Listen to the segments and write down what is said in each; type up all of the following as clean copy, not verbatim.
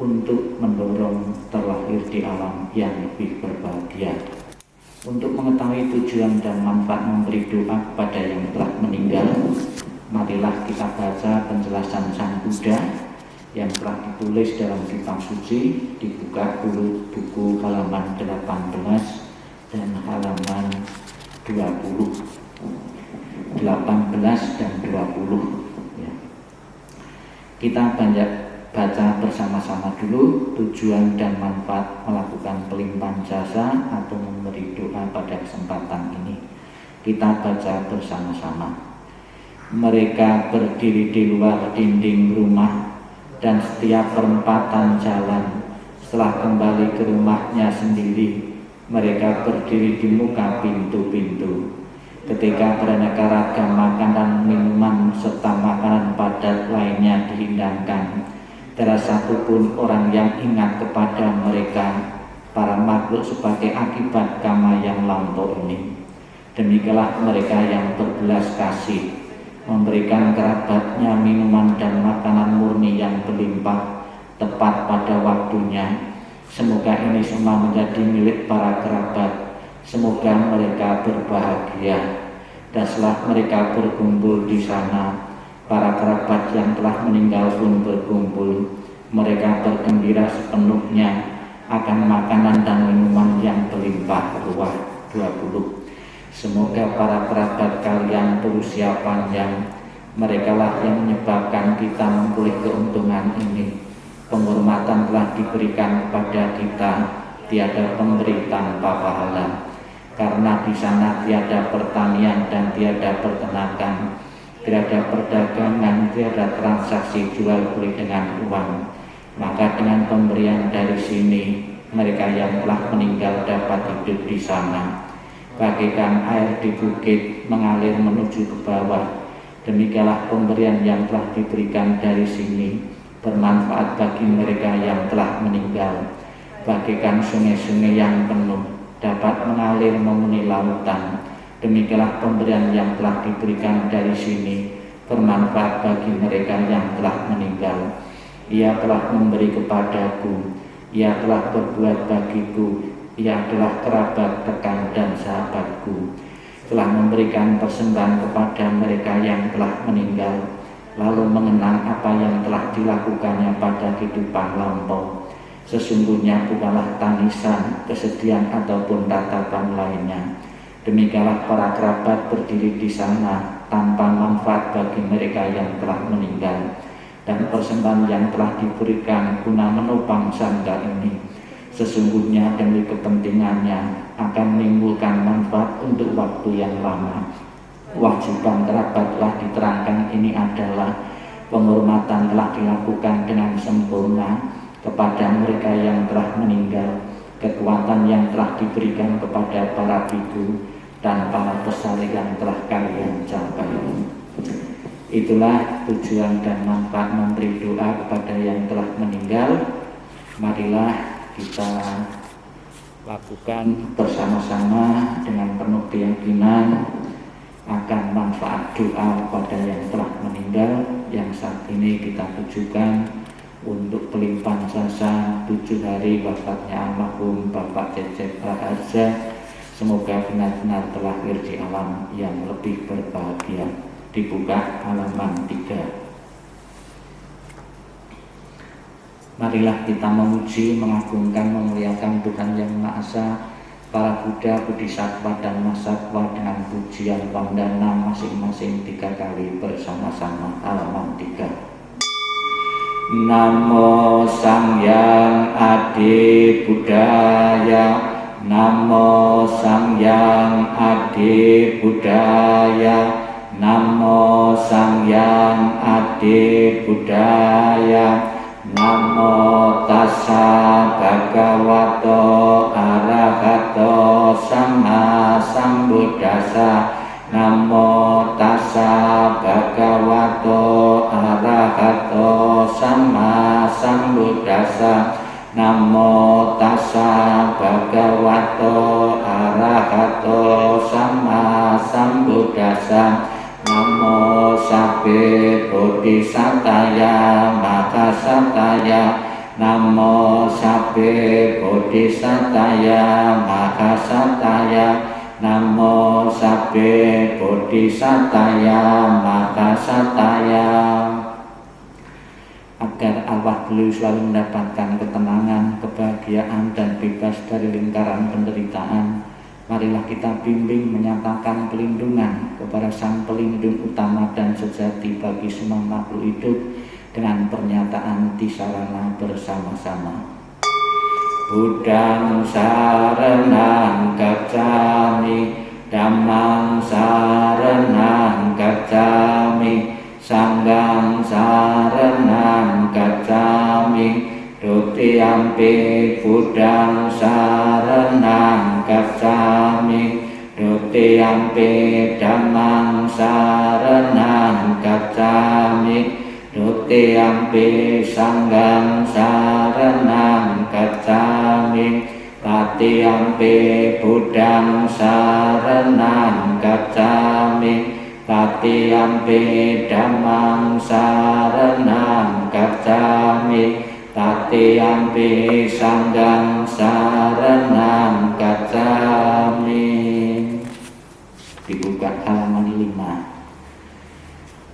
untuk mendorong terlahir di alam yang lebih berbahagia. Untuk mengetahui tujuan dan manfaat memberi doa kepada yang telah meninggal, marilah kita baca penjelasan Sang Buddha yang telah ditulis dalam kitab suci. Dibuka dulu buku halaman 18 dan halaman 20, 18 dan 20 ya. Kita baca bersama-sama dulu tujuan dan manfaat melakukan pelimpahan jasa atau memberi doa pada kesempatan ini. Kita baca bersama-sama. Mereka berdiri di luar dinding rumah dan setiap perempatan jalan. Setelah kembali ke rumahnya sendiri, mereka berdiri di muka pintu-pintu. Ketika beraneka ragam makanan, minuman, serta makanan padat lainnya dihidangkan, tidak satupun orang yang ingat kepada mereka, para makhluk, sebagai akibat karma yang lampau ini. Demikianlah mereka yang berbelas kasih memberikan kerabatnya minuman dan makanan murni yang berlimpah tepat pada waktunya. Semoga ini semua menjadi milik para kerabat. Semoga mereka berbahagia. Dan setelah mereka berkumpul di sana, para kerabat yang telah meninggal pun berkumpul. Mereka bergembira sepenuhnya akan makanan dan minuman yang berlimpah ruah. 20. Semoga para kerabat kalian berusia panjang. Merekalah yang menyebabkan kita memperoleh keuntungan ini. Penghormatan telah diberikan kepada kita, tiada pemberi tanpa pahala. Karena di sana tiada pertanian dan tiada peternakan, tiada perdagangan, tiada transaksi jual beli dengan uang. Maka dengan pemberian dari sini, mereka yang telah meninggal dapat hidup di sana. Bagaikan air di bukit mengalir menuju ke bawah, demikianlah pemberian yang telah diberikan dari sini bermanfaat bagi mereka yang telah meninggal. Bagaikan sungai-sungai yang penuh dapat mengalir memenuhi lautan, demikianlah pemberian yang telah diberikan dari sini bermanfaat bagi mereka yang telah meninggal. Ia telah memberi kepadaku, ia telah berbuat bagiku, ia adalah kerabat, rekan, dan sahabatku. Telah memberikan persembahan kepada mereka yang telah meninggal, lalu mengenang apa yang telah dilakukannya pada kehidupan lampau. Sesungguhnya bukanlah tangisan, kesedihan, ataupun tatapan lainnya. Demikianlah para kerabat berdiri di sana tanpa manfaat bagi mereka yang telah meninggal. Dan persembahan yang telah diberikan guna menopang sangga ini, sesungguhnya demi kepentingannya akan menimbulkan manfaat untuk waktu yang lama. Kewajiban kerabat telah diterangkan ini adalah penghormatan telah dilakukan dengan sempurna kepada mereka yang telah meninggal, kekuatan yang telah diberikan kepada para biku dan para pesalih yang telah kalian capai. Itulah tujuan dan manfaat memberi doa kepada yang telah meninggal. Marilah kita lakukan bersama-sama dengan penuh keyakinan akan manfaat doa kepada yang telah meninggal yang saat ini kita tujukan untuk pelimpahan jasa 7 hari wafatnya almarhum Bapak Cecep Raharja. Semoga benar-benar terlahir di alam yang lebih berbahagia. Dibuka halaman 3. Marilah kita memuji, mengagungkan, memuliakan Tuhan Yang Maha Esa, para Buddha, Bodhisattva, dan Mahasatwa dengan pujian wandana masing-masing 3 kali bersama-sama. Halaman 3. Namo Sangyang Adi Buddhaya, Namo Sangyang Adi Buddhaya, Namo Sangyang Adi Buddhaya, Namo Tassa Bhagavato Arahato Sama Sambuddhassa, Namo Tassa Bhagavato Arahato Sama Sambuddhassa, Namo Tassa Bhagavato Arahato Sama Sambuddhassa, Namo Sabbe Bodhisattaya Mahasataya, Namo Sabbe Bodhisataya Mahasataya. Namo Sabbe Bodhisataya Mahasataya. Agar Allah beliau selalu mendapatkan ketenangan, kebahagiaan, dan bebas dari lingkaran penderitaan, marilah kita bimbing menyatakan pelindungan kepada Sang Pelindung utama dan sejati bagi semua makhluk hidup dengan pernyataan tisarana bersama-sama. Buddhang saranang gacchami, Dhammang saranang gacchami, Sanghang saranang gacchami, Dutiyampi Buddhang saranang gacchami, Dutiyampi Dhammang saranang gacchami, Dutiyampi Sanghang saranang gacchami, Tatiyampi Buddhang saranang gacchami, Tatiyampi Dhammang saranang gacchami, Tatiyampi Sanghang saranang gacchami. Dibuka halaman 5.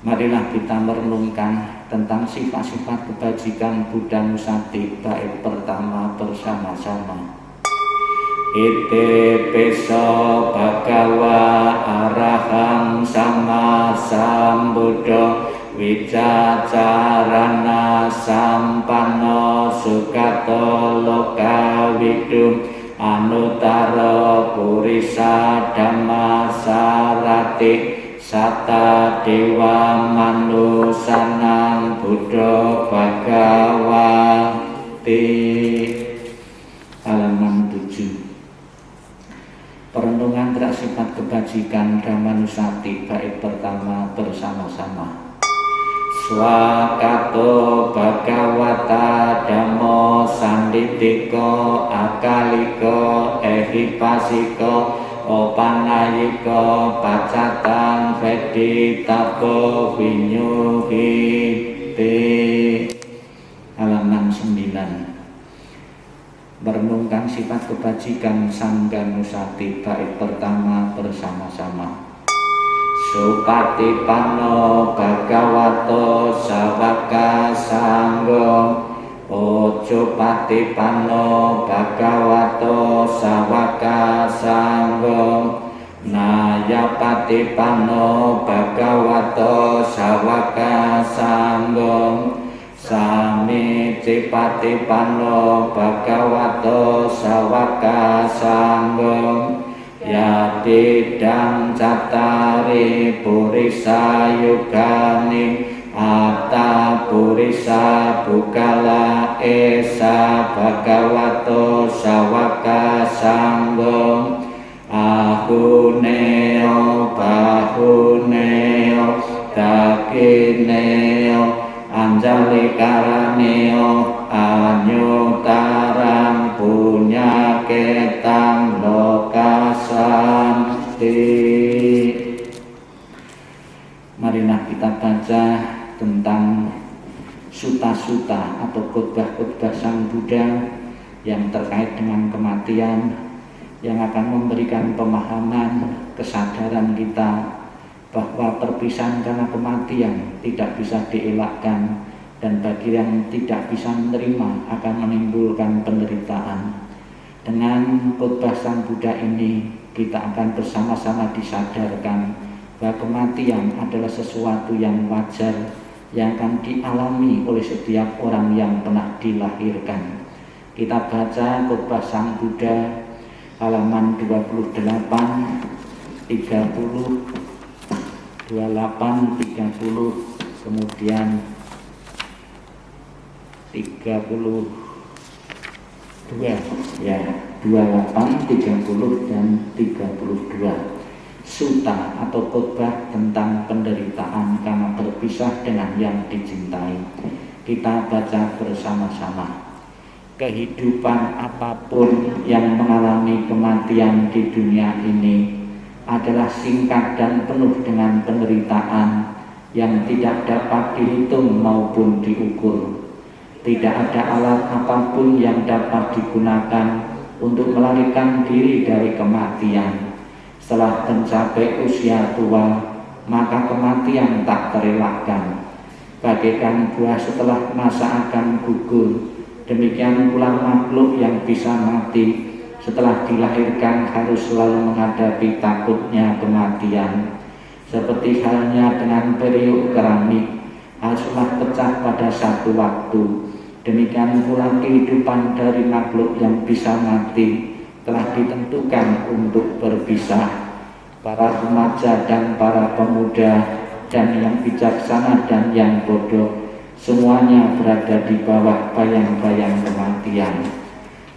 Marilah kita merenungkan tentang sifat-sifat kebajikan Buddha Nusati bait pertama bersama-sama. Ite peso bhagawa arahang sama sambuddho wicacarana sampanno sugato lokawidu anutaro purisa dhamma sarati Sata dewa manusanang buddha bhagawati. Halaman 7. Perenungan terhadap sifat kebajikan Dhammanusati bait pertama bersama-sama. Swakato bhagawata dhammo sanditiko akaliko ehipasiko opanayiko pacatang veditabo vinyuhiti. Halaman 9. Merenungkan sifat kebajikan Sangganusati bait pertama bersama-sama. Supatipanno bhagavato sawaka sanggo, ojo patipanno bhagavato sawaka sanggo, naya patipanno bhagavato sawaka sanggo, sami cipatipanno bhagavato sawaka sanggo, yatidang catari purisa yugani atta purisa bukala esa bhagavato sawaka sanggo, ahuneo bahuneo dakineo anjali karaneo anyutarang punya ketang lokasanti. Marilah kita baca tentang suta-suta atau khotbah-khotbah Sang Buddha yang terkait dengan kematian, yang akan memberikan pemahaman, kesadaran kita bahwa perpisahan karena kematian tidak bisa dielakkan, dan bagi yang tidak bisa menerima akan menimbulkan penderitaan. Dengan khotbah Sang Buddha ini kita akan bersama-sama disadarkan bahwa kematian adalah sesuatu yang wajar yang akan dialami oleh setiap orang yang pernah dilahirkan. Kita baca khotbah Sang Buddha halaman 28, 30, 28, 30, kemudian 32 ya, 28, 30 dan 32. Suta atau khotbah tentang penderitaan karena berpisah dengan yang dicintai. Kita baca bersama-sama. Kehidupan apapun yang mengalami kematian di dunia ini adalah singkat dan penuh dengan penderitaan yang tidak dapat dihitung maupun diukur. Tidak ada alat apapun yang dapat digunakan untuk melarikan diri dari kematian. Setelah mencapai usia tua, maka kematian tak terelakkan. Bagaikan buah setelah masa akan gugur, demikian pula makhluk yang bisa mati setelah dilahirkan harus selalu menghadapi takutnya kematian. Seperti halnya dengan periuk keramik haruslah pecah pada satu waktu, demikian pula kehidupan dari makhluk yang bisa mati telah ditentukan untuk berpisah. Para remaja dan para pemuda, dan yang bijaksana dan yang bodoh, semuanya berada di bawah bayang-bayang kematian.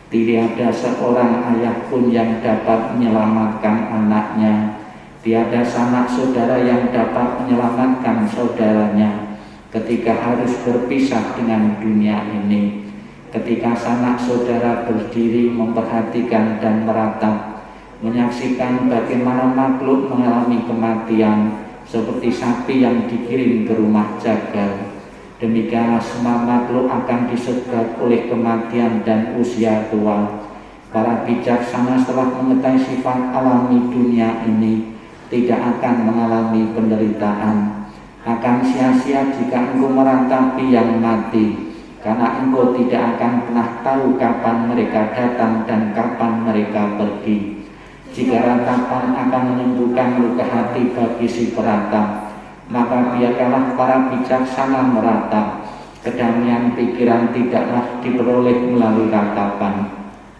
Tiada seorang ayah pun yang dapat menyelamatkan anaknya. Tiada sanak saudara yang dapat menyelamatkan saudaranya ketika harus berpisah dengan dunia ini. Ketika sanak saudara berdiri memperhatikan dan meratap, menyaksikan bagaimana makhluk mengalami kematian seperti sapi yang dikirim ke rumah jagal, demikianlah semua makhluk akan disegat oleh kematian dan usia tua. Para bijaksana setelah mengetahui sifat alami dunia ini tidak akan mengalami penderitaan. Akan sia-sia jika engkau meratapi yang mati, karena engkau tidak akan pernah tahu kapan mereka datang dan kapan mereka pergi. Jika ratapan akan menyembuhkan luka hati bagi si peratap, maka biarkanlah para bijaksana meratap. Kedamaian pikiran tidaklah diperoleh melalui ratapan.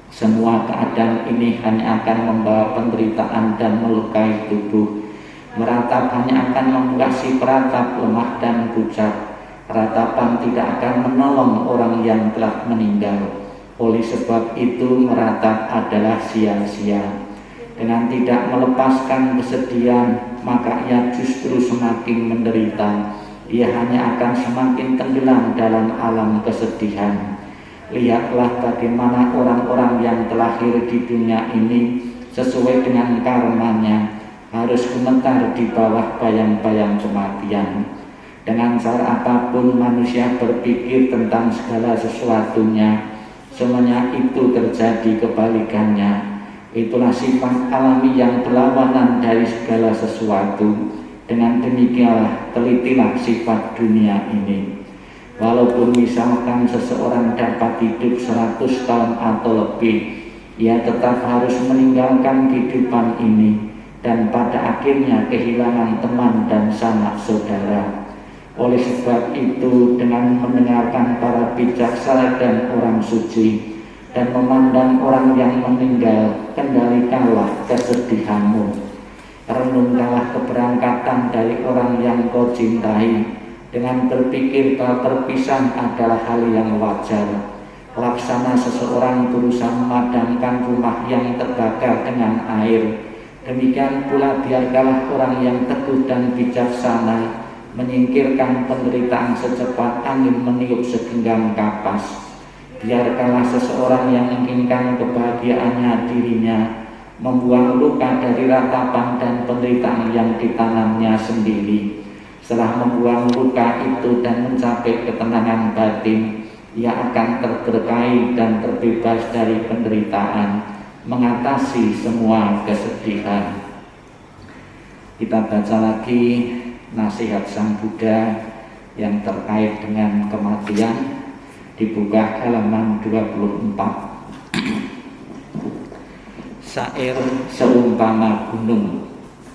Semua keadaan ini hanya akan membawa penderitaan dan melukai tubuh. Meratap hanya akan membuat si peratap lemah dan pucat. Ratapan tidak akan menolong orang yang telah meninggal. Oleh sebab itu meratap adalah sia-sia. Dengan tidak melepaskan kesedihan, maka ia justru semakin menderita. Ia hanya akan semakin tenggelam dalam alam kesedihan. Lihatlah bagaimana orang-orang yang terlahir di dunia ini sesuai dengan karmanya harus gemetar di bawah bayang-bayang kematian. Dengan cara apapun manusia berpikir tentang segala sesuatunya, semuanya itu terjadi kebalikannya. Itulah sifat alami yang berlawanan dari segala sesuatu. Dengan demikianlah telitilah sifat dunia ini. Walaupun misalkan seseorang dapat hidup 100 tahun atau lebih, ia tetap harus meninggalkan kehidupan ini dan pada akhirnya kehilangan teman dan sanak saudara. Oleh sebab itu, dengan mendengarkan para bijaksana dan orang suci dan memandang orang yang meninggal, kendalikanlah kesedihanmu. Renungkanlah keberangkatan dari orang yang kau cintai dengan berpikir bahwa perpisahan adalah hal yang wajar. Laksana seseorang berusaha memadamkan rumah yang terbakar dengan air, demikian pula biarkanlah orang yang teguh dan bijaksana menyingkirkan penderitaan secepat angin meniup segenggam kapas. Biarkanlah seseorang yang menginginkan kebahagiaannya dirinya membuang luka dari ratapan dan penderitaan yang ditanamnya sendiri. Setelah membuang luka itu dan mencapai ketenangan batin, ia akan terberkahi dan terbebas dari penderitaan, mengatasi semua kesedihan. Kita baca lagi nasihat Sang Buddha yang terkait dengan kematian, dibuka halaman 24. Syair seumpama gunung,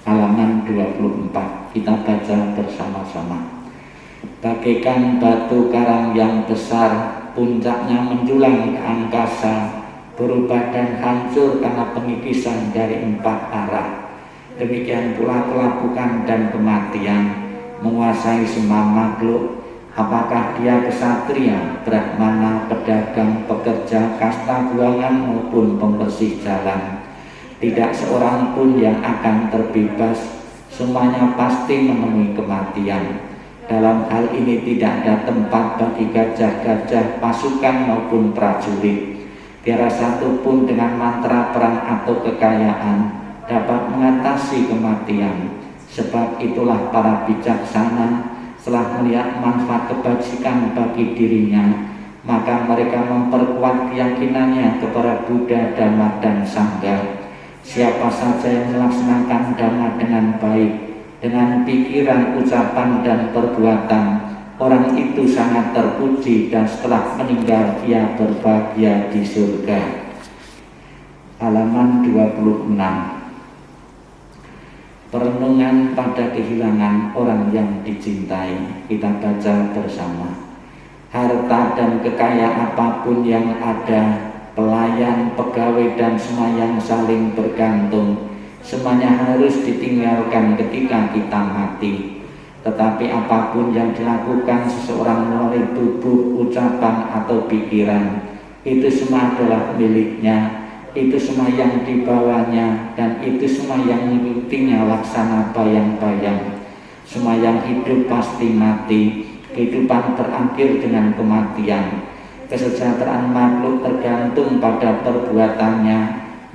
halaman 24. Kita baca bersama-sama. Bagaikan batu karang yang besar, puncaknya menjulang ke angkasa, berubah dan hancur karena pengikisan dari 4 arah. Demikian pula kelapukan dan kematian menguasai semua makhluk. Apakah dia kesatria, brahmana, pedagang, pekerja, kasta buangan maupun pembersih jalan, tidak seorang pun yang akan terbebas. Semuanya pasti menemui kematian. Dalam hal ini tidak ada tempat bagi gajah-gajah, pasukan maupun prajurit. Tiada satu pun dengan mantra perang atau kekayaan dapat mengatasi kematian. Sebab itulah para bijaksana setelah melihat manfaat kebajikan bagi dirinya, maka mereka memperkuat keyakinannya kepada Buddha, Dhamma, dan Sangha. Siapa saja yang melaksanakan Dhamma dengan baik, dengan pikiran, ucapan, dan perbuatan, orang itu sangat terpuji dan setelah meninggal ia berbahagia di surga. Halaman 26. Perenungan pada kehilangan orang yang dicintai. Kita baca bersama. Harta dan kekayaan apapun yang ada, pelayan, pegawai, dan semua yang saling bergantung, semuanya harus ditinggalkan ketika kita mati. Tetapi apapun yang dilakukan seseorang melalui tubuh, ucapan, atau pikiran, itu semua adalah miliknya. Itu semua yang dibawanya, dan itu semua yang mengikutinya laksana bayang-bayang. Semua yang hidup pasti mati. Kehidupan berakhir dengan kematian. Kesejahteraan makhluk tergantung pada perbuatannya,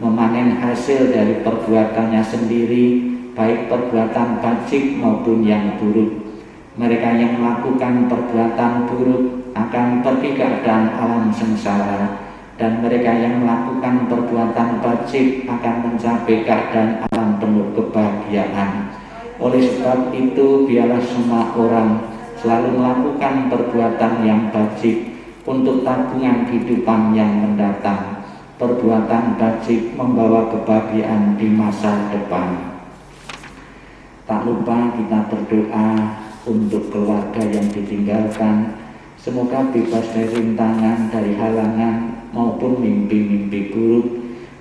memanen hasil dari perbuatannya sendiri, baik perbuatan bajik maupun yang buruk. Mereka yang melakukan perbuatan buruk akan pergi ke keadaan alam sengsara, dan mereka yang melakukan perbuatan bajik akan mencapai keadaan alam penuh kebahagiaan. Oleh sebab itu, biarlah semua orang selalu melakukan perbuatan yang bajik untuk tabungan kehidupan yang mendatang. Perbuatan bajik membawa kebahagiaan di masa depan. Tak lupa kita berdoa untuk keluarga yang ditinggalkan. Semoga bebas dari rintangan, dari halangan maupun mimpi-mimpi buruk.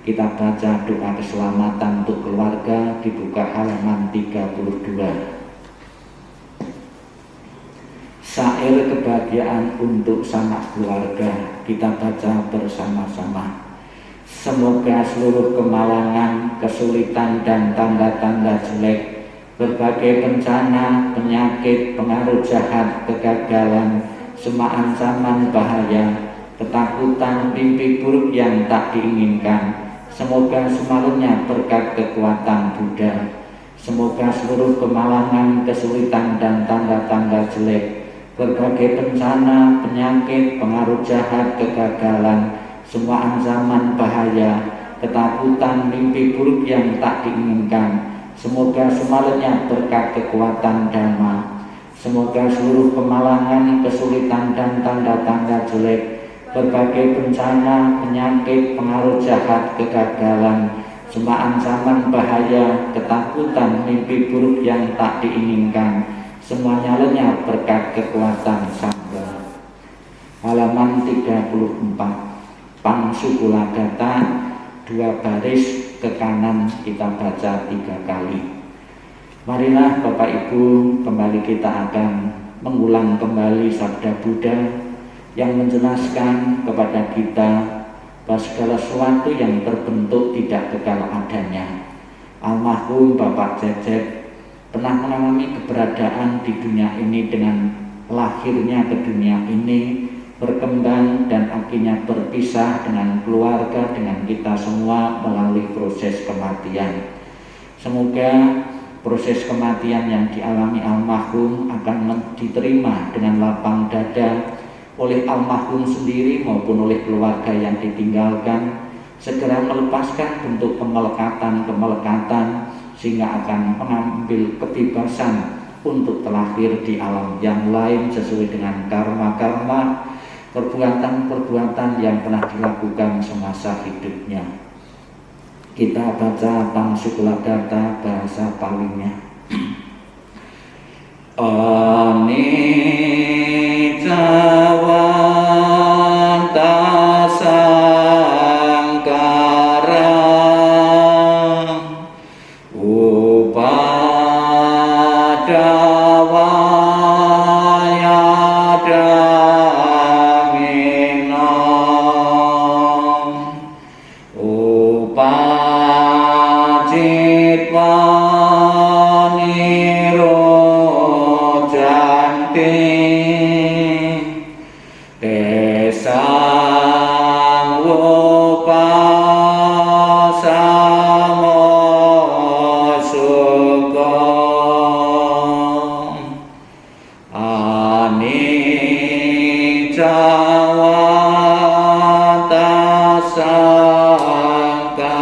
Kita baca doa keselamatan untuk keluarga, dibuka halaman 32. Syair kebahagiaan untuk sanak keluarga, kita baca bersama-sama. Semoga seluruh kemalangan, kesulitan, dan tanda-tanda jelek, berbagai bencana, penyakit, pengaruh jahat, kegagalan, semua ancaman bahaya, ketakutan, mimpi buruk yang tak diinginkan, semoga semuanya berkat kekuatan Buddha. Semoga seluruh kemalangan, kesulitan, dan tanda-tanda jelek, berbagai bencana, penyakit, pengaruh jahat, kegagalan, semua ancaman bahaya, ketakutan, mimpi buruk yang tak diinginkan, semoga semuanya berkat kekuatan Dhamma. Semoga seluruh kemalangan, kesulitan, dan tanda-tanda jelek, berbagai bencana, penyakit, pengaruh jahat, kegagalan, semua ancaman bahaya, ketakutan, mimpi buruk yang tak diinginkan, semuanya lenyap berkat kekuatan Sangha. Halaman 34. Pangsukulagata, 2 baris ke kanan, kita baca 3 kali. Marilah Bapak Ibu, kembali kita akan mengulang kembali sabda Buddha yang menjelaskan kepada kita bahwa segala sesuatu yang terbentuk tidak kekal adanya. Almarhum Bapak Cecep pernah mengalami keberadaan di dunia ini dengan lahirnya ke dunia ini, berkembang dan akhirnya berpisah dengan keluarga, dengan kita semua melalui proses kematian. Semoga proses kematian yang dialami almarhum akan diterima dengan lapang dada oleh almarhum sendiri maupun oleh keluarga yang ditinggalkan, segera melepaskan bentuk kemelekatan sehingga akan mengambil kebebasan untuk terlahir di alam yang lain sesuai dengan karma-karma, perbuatan-perbuatan yang pernah dilakukan semasa hidupnya. Kita baca Pangsukulagata bahasa Palinya. Anicca wanta sangkara upacitwa nirojanti sangkara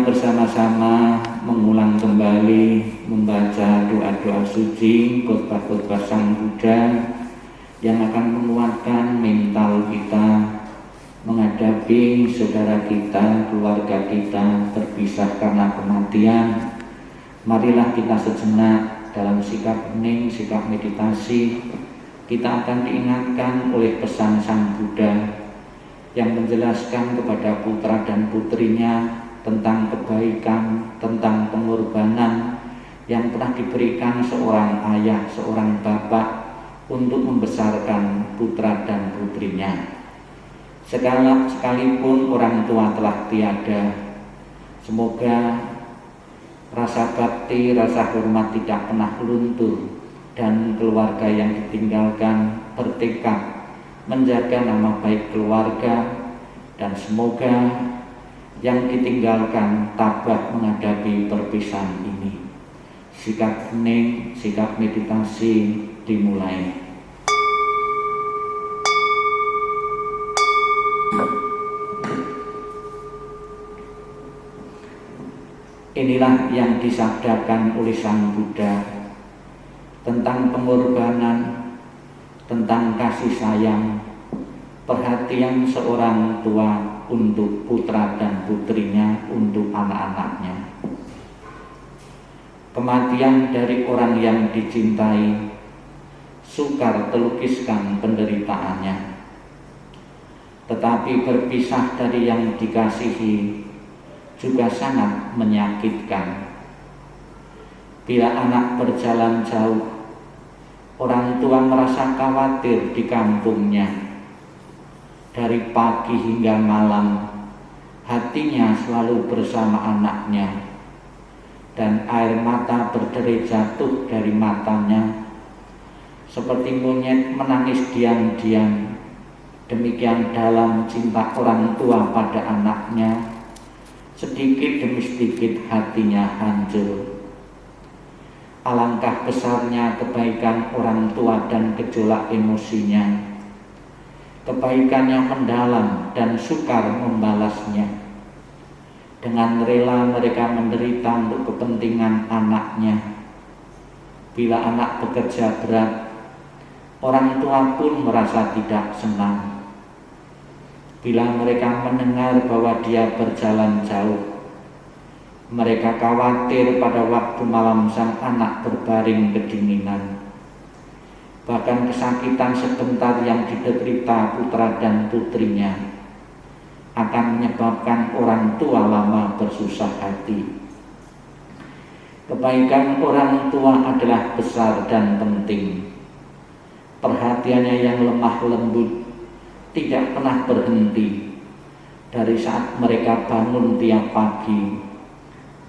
bersama-sama mengulang kembali membaca doa-doa suci, khotbah-khotbah Sang Buddha yang akan menguatkan mental kita menghadapi saudara kita, keluarga kita terpisah karena kematian. Marilah kita sejenak dalam sikap hening, sikap meditasi. Kita akan diingatkan oleh pesan Sang Buddha yang menjelaskan kepada putra dan putrinya tentang kebaikan, tentang pengorbanan yang telah diberikan seorang ayah, seorang bapak untuk membesarkan putra dan putrinya. Sekalipun orang tua telah tiada, semoga rasa bakti, rasa hormat tidak pernah luntur dan keluarga yang ditinggalkan bertekad menjaga nama baik keluarga, dan semoga yang ditinggalkan tabah menghadapi perpisahan ini. Sikap hening, sikap meditasi dimulai. Inilah yang disabdakan oleh Sang Buddha tentang pengorbanan, tentang kasih sayang, perhatian seorang tua untuk putra dan putrinya, untuk anak-anaknya. Kematian dari orang yang dicintai sukar terlukiskan penderitaannya, tetapi berpisah dari yang dikasihi juga sangat menyakitkan. Bila anak berjalan jauh, orang tua merasa khawatir di kampungnya. Dari pagi hingga malam, hatinya selalu bersama anaknya, dan air mata berderi jatuh dari matanya, seperti monyet menangis diam-diam. Demikian dalam cinta orang tua pada anaknya, sedikit demi sedikit hatinya hancur. Alangkah besarnya kebaikan orang tua dan gejolak emosinya, kebaikan yang mendalam dan sukar membalasnya. Dengan rela mereka menderita untuk kepentingan anaknya. Bila anak bekerja berat, orang tua pun merasa tidak senang. Bila mereka mendengar bahwa dia berjalan jauh, mereka khawatir pada waktu malam sang anak berbaring kedinginan. Bahkan kesakitan sebentar yang diderita putra dan putrinya akan menyebabkan orang tua lama bersusah hati. Kebaikan orang tua adalah besar dan penting. Perhatiannya yang lemah lembut tidak pernah berhenti. Dari saat mereka bangun tiap pagi,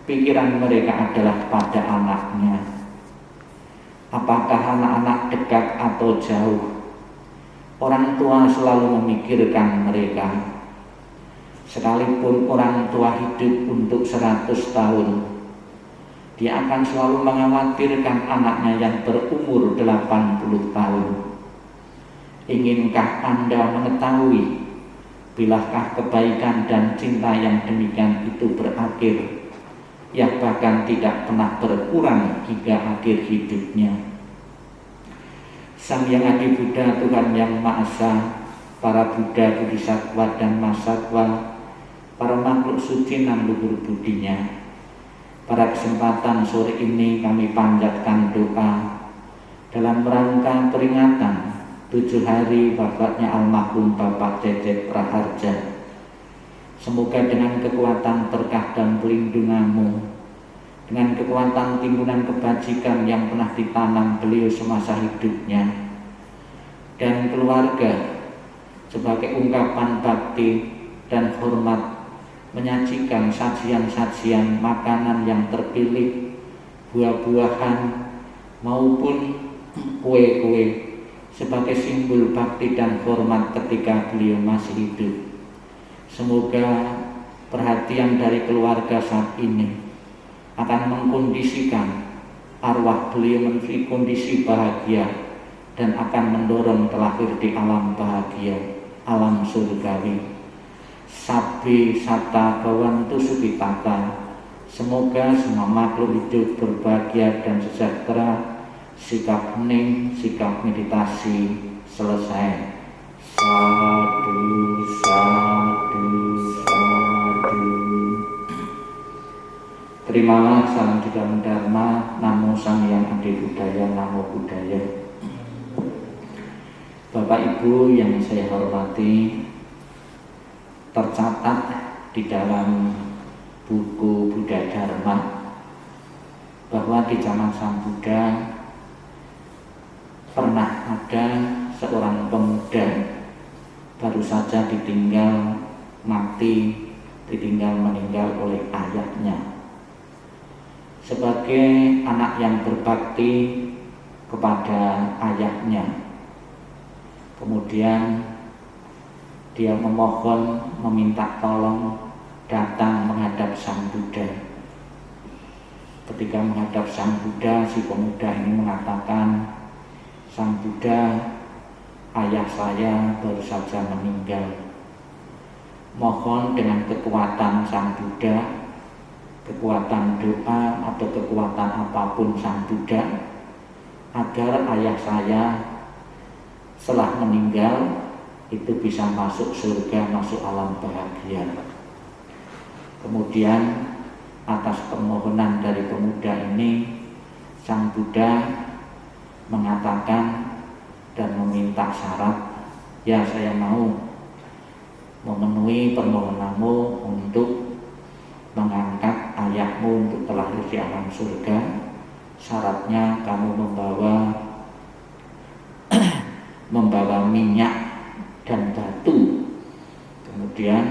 pikiran mereka adalah pada anaknya. Apakah anak-anak dekat atau jauh, orang tua selalu memikirkan mereka. Sekalipun orang tua hidup untuk 100 tahun, Dia akan selalu mengkhawatirkan anaknya yang berumur 80 tahun. Inginkah Anda mengetahui bilakah kebaikan dan cinta yang demikian itu berakhir, yang bahkan tidak pernah berkurang hingga akhir hidupnya? Sang Yang Adi Buddha, Tuhan Yang Maha Esa, para Buddha, Bodhisattva dan Mahasatwa, para makhluk suci nan luhur budinya, pada kesempatan sore ini kami panjatkan doa dalam rangka peringatan 7 hari wafatnya almarhum Bapak Cecep Praharja. Semoga dengan kekuatan berkah dan pelindungan-Mu, dengan kekuatan timbunan kebajikan yang pernah ditanam beliau semasa hidupnya, dan keluarga sebagai ungkapan bakti dan hormat menyajikan sajian-sajian makanan yang terpilih, buah-buahan maupun kue-kue sebagai simbol bakti dan hormat ketika beliau masih hidup. Semoga perhatian dari keluarga saat ini akan mengkondisikan arwah beliau menuju kondisi bahagia dan akan mendorong terlahir di alam bahagia, alam surgawi. Sabbi satta bhavantu sukhitata. Semoga semua makhluk hidup berbahagia dan sejahtera. Sikap hening, sikap meditasi selesai. Sadu, sadu, sadu. Terimalah salam juga Dharma. Namo Sang Yang Adi Buddhaya, Namo Buddhaya. Bapak Ibu yang saya hormati, tercatat di dalam buku Buddha Dharma bahwa di zaman Sang Buddha pernah ada seorang pemuda baru saja ditinggal meninggal oleh ayahnya. Sebagai anak yang berbakti kepada ayahnya, kemudian dia meminta tolong datang menghadap Sang Buddha. Ketika menghadap Sang Buddha, si pemuda ini mengatakan, Sang Buddha, ayah saya baru saja meninggal. Mohon dengan kekuatan Sang Buddha, kekuatan doa atau kekuatan apapun Sang Buddha, agar ayah saya setelah meninggal itu bisa masuk surga, masuk alam bahagia. Kemudian atas permohonan dari pemuda ini, Sang Buddha mengatakan dan meminta syarat, ya saya mau memenuhi permohonanmu untuk mengangkat ayahmu untuk terlahir di alam surga. Syaratnya kamu membawa minyak dan batu. Kemudian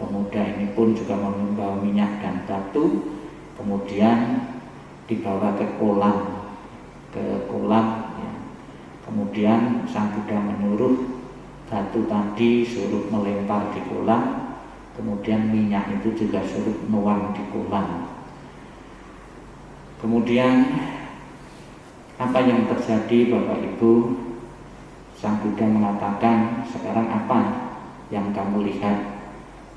pemuda ini pun juga membawa minyak dan batu, kemudian dibawa ke kolam ya. Kemudian Sang Buddha menyuruh batu tadi suruh melempar di kolam, kemudian minyak itu juga suruh nuang di kolam. Kemudian apa yang terjadi Bapak Ibu? Sang Buddha mengatakan, sekarang apa yang kamu lihat?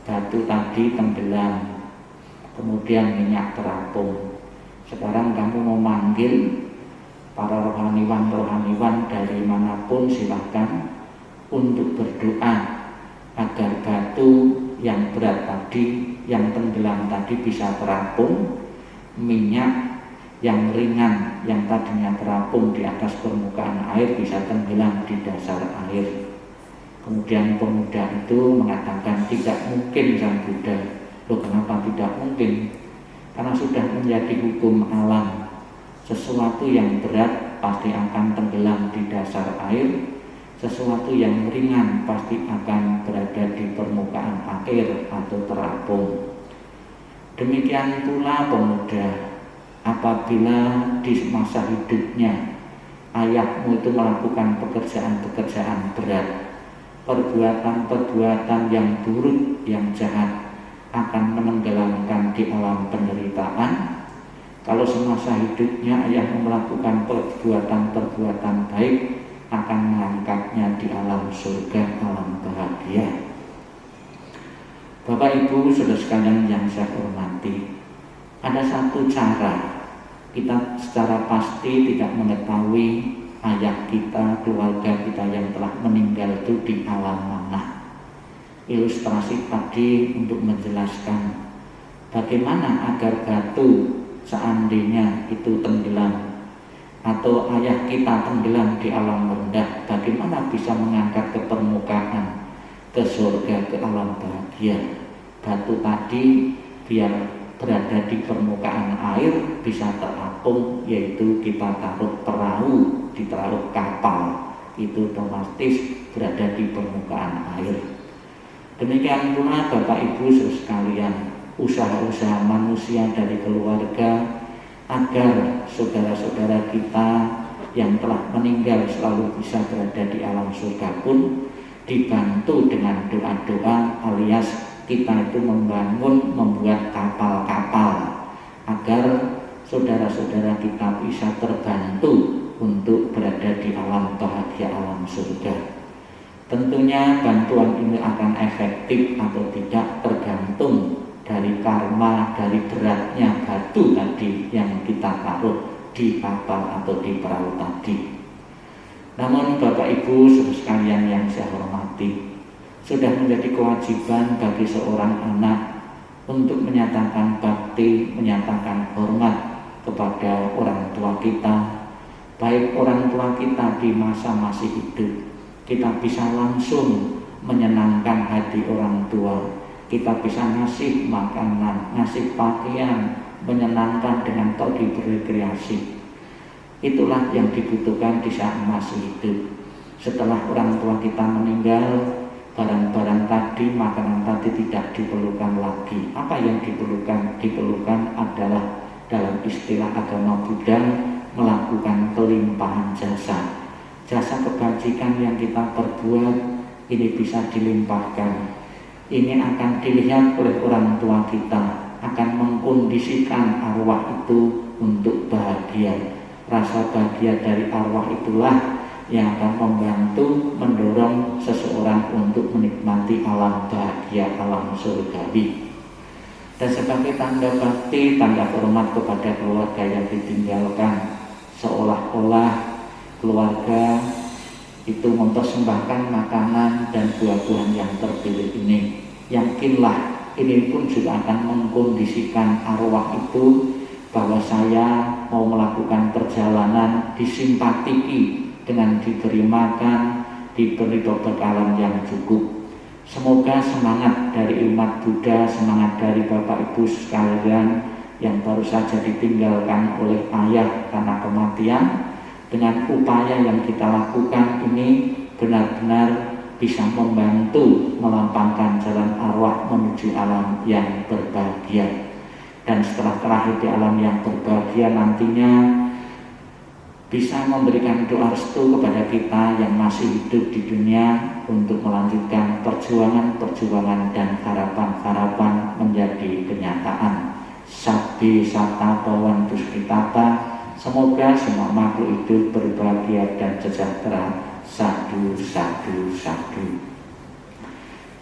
Batu tadi tenggelam, kemudian minyak terapung. Sekarang kamu mau manggil para rohaniwan dari manapun, silahkan untuk berdoa agar batu yang berat tadi, yang tenggelam tadi bisa terapung, minyak yang ringan yang tadinya terapung di atas permukaan air bisa tenggelam di dasar air. Kemudian pemuda itu mengatakan, tidak mungkin Sang Buddha. Loh, kenapa tidak mungkin? Karena sudah menjadi hukum alam. Sesuatu yang berat pasti akan tenggelam di dasar air, sesuatu yang ringan pasti akan berada di permukaan air atau terapung. Demikian pula pemuda, apabila di masa hidupnya ayahmu itu melakukan pekerjaan-pekerjaan berat, perbuatan-perbuatan yang buruk, yang jahat, akan menenggelamkan di alam penderitaan, Kalau semasa hidupnya ayah melakukan perbuatan-perbuatan baik, akan mengangkatnya di alam surga, alam bahagia. Bapak Ibu saudara sekalian yang saya hormati, ada satu cara kita secara pasti tidak mengetahui ayah kita, keluarga kita yang telah meninggal itu di alam mana. Ilustrasi tadi untuk menjelaskan bagaimana agar batu seandainya itu tenggelam atau ayah kita tenggelam di alam rendah, bagaimana bisa mengangkat ke permukaan, ke surga, ke alam bahagia. Batu tadi biar berada di permukaan air bisa terapung, yaitu kita taruh perahu, ditaruh kapal, itu otomatis berada di permukaan air. Demikian pula Bapak Ibu sekalian, usaha-usaha manusia dari keluarga agar saudara-saudara kita yang telah meninggal selalu bisa berada di alam surga pun dibantu dengan doa-doa, alias kita itu membuat kapal-kapal agar saudara-saudara kita bisa terbantu untuk berada di alam bahagia, alam surga. Tentunya bantuan ini akan efektif atau tidak tergantung dari karma, dari beratnya batu tadi yang kita taruh di kapal atau di perahu tadi. Namun Bapak Ibu saudara sekalian yang saya hormati, sudah menjadi kewajiban bagi seorang anak untuk menyatakan bakti, menyatakan hormat kepada orang tua kita, baik orang tua kita di masa masih hidup. Kita bisa langsung menyenangkan hati orang tua, kita bisa ngasih makanan, ngasih pakaian, menyenangkan dengan pergi berrekreasi. Itulah yang dibutuhkan di saat masih hidup. Setelah orang tua kita meninggal, barang-barang tadi, makanan tadi tidak diperlukan lagi. Apa yang diperlukan? Diperlukan adalah dalam istilah agama Buddha melakukan pelimpahan jasa. Jasa kebajikan yang kita perbuat ini bisa dilimpahkan. Ini akan dilihat oleh orang tua kita, akan mengkondisikan arwah itu untuk bahagia. Rasa bahagia dari arwah itulah yang akan membantu mendorong seseorang untuk menikmati alam bahagia, alam surgawi. Dan sebagai tanda bakti, tanda hormat kepada keluarga yang ditinggalkan, seolah-olah keluarga itu mempersembahkan makanan dan buah-buahan yang terpilih ini. Yakinlah ini pun juga akan mengkondisikan arwah itu bahwa saya mau melakukan perjalanan, disimpatiki dengan diberi makan, diberi perbekalan yang cukup. Semoga semangat dari umat Buddha, semangat dari Bapak Ibu sekalian yang baru saja ditinggalkan oleh ayah karena kematian, dengan upaya yang kita lakukan ini benar-benar bisa membantu melampangkan jalan arwah menuju alam yang berbahagia. Dan setelah terakhir di alam yang berbahagia nantinya bisa memberikan doa restu kepada kita yang masih hidup di dunia untuk melanjutkan perjuangan-perjuangan dan harapan-harapan menjadi kenyataan. Sabbi Sata Bawan Duskitata. Semoga semua makhluk hidup berbahagia dan sejahtera. Sadu, sadu, sadu.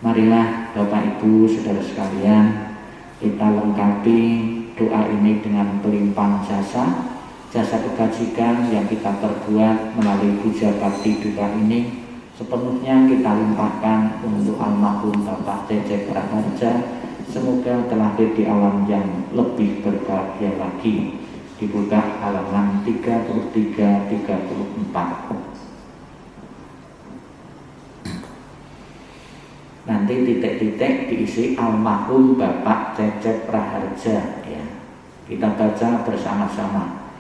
Marilah Bapak Ibu saudara sekalian, kita lengkapi doa ini dengan pelimpahan jasa, jasa kebajikan yang kita perbuat melalui puja bakti doa ini sepenuhnya kita limpahkan untuk almarhum Bapak Cecep Praharja. Semoga terlahir di alam yang lebih berbahagia lagi. Dibuka halaman 33-34. Nanti titik-titik diisi almarhum Bapak Cecep Praharja ya. Kita baca bersama-sama.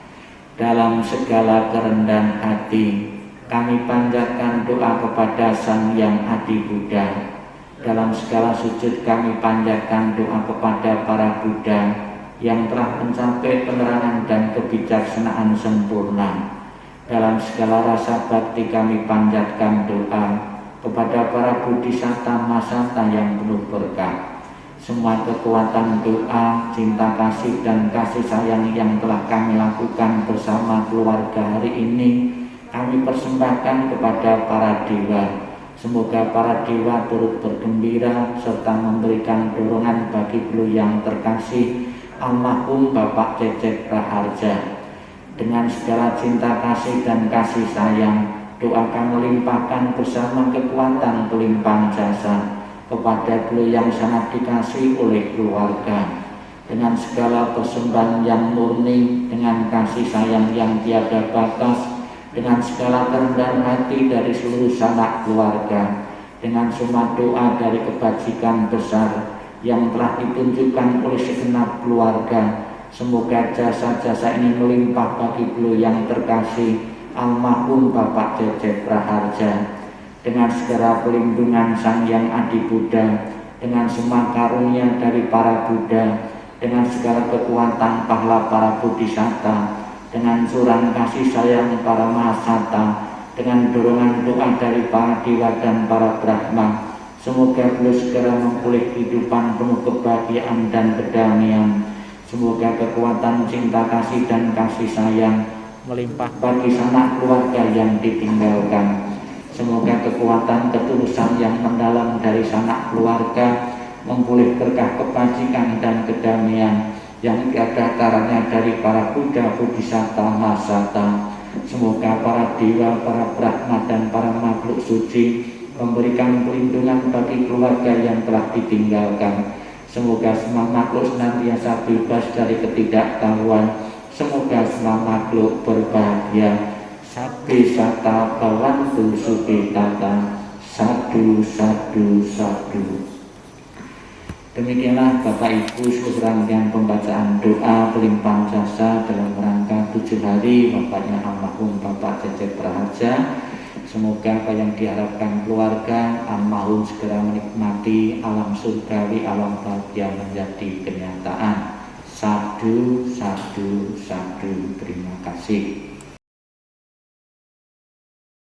Dalam segala kerendahan hati kami panjatkan doa kepada Sang Yang Adi Buddha. Dalam segala sujud kami panjatkan doa kepada para Buddha yang telah mencapai penerangan dan kebijaksanaan sempurna. Dalam segala rasa bakti kami panjatkan doa kepada para bodhisatta masata yang penuh berkah. semua kekuatan doa, cinta kasih dan kasih sayang yang telah kami lakukan bersama keluarga hari ini kami persembahkan kepada para dewa. Semoga para dewa turut bergembira serta memberikan dorongan bagi beliau yang terkasih almarhum Bapak Cecep Raharja. Dengan segala cinta kasih dan kasih sayang, doa kami limpahkan bersama kekuatan pelimpah jasa kepada beliau yang sangat dikasih oleh keluarga. Dengan segala persembahan yang murni, dengan kasih sayang yang tiada batas, dengan segala kerendahan hati dari seluruh sanak keluarga, dengan semua doa dari kebajikan besar yang telah ditunjukkan oleh segenap keluarga, semoga jasa-jasa ini melimpah bagi beliau yang terkasih almarhum Bapak Cecep Raharja. Dengan segala pelindungan Sang Yang Adi Buddha, dengan semua karunia dari para Buddha, dengan segala kekuatan pahala para Bodhisatta, dengan curang kasih sayang para Mahasata, dengan dorongan doa dari para dewa dan para Brahma, semoga beliau segera memulih kehidupan penuh kebahagiaan dan kedamaian. Semoga kekuatan cinta kasih dan kasih sayang melimpah bagi sanak keluarga yang ditinggalkan. Semoga kekuatan ketulusan yang mendalam dari sanak keluarga memulih berkah kebajikan dan kedamaian yang tiada taranya dari para Buddha, Bodhisatta, Mahasata. Semoga para dewa, para Brahma dan para makhluk suci memberikan perlindungan bagi keluarga yang telah ditinggalkan. Semoga semua makhluk senantiasa bebas dari ketidaktahuan. Semoga semua makhluk berbahagia. Sabbe sata bawantu sukitata. Sadu, sadu, sadu. Demikianlah Bapak Ibu serangkaian pembacaan doa pelimpah jasa dalam rangka 7 hari wafatnya almarhum Bapak Cecep Raharja. Semoga apa yang diharapkan keluarga almarhum segera menikmati alam surgawi, alam bahagia menjadi kenyataan. Sadu, sadu, sadu. Terima kasih.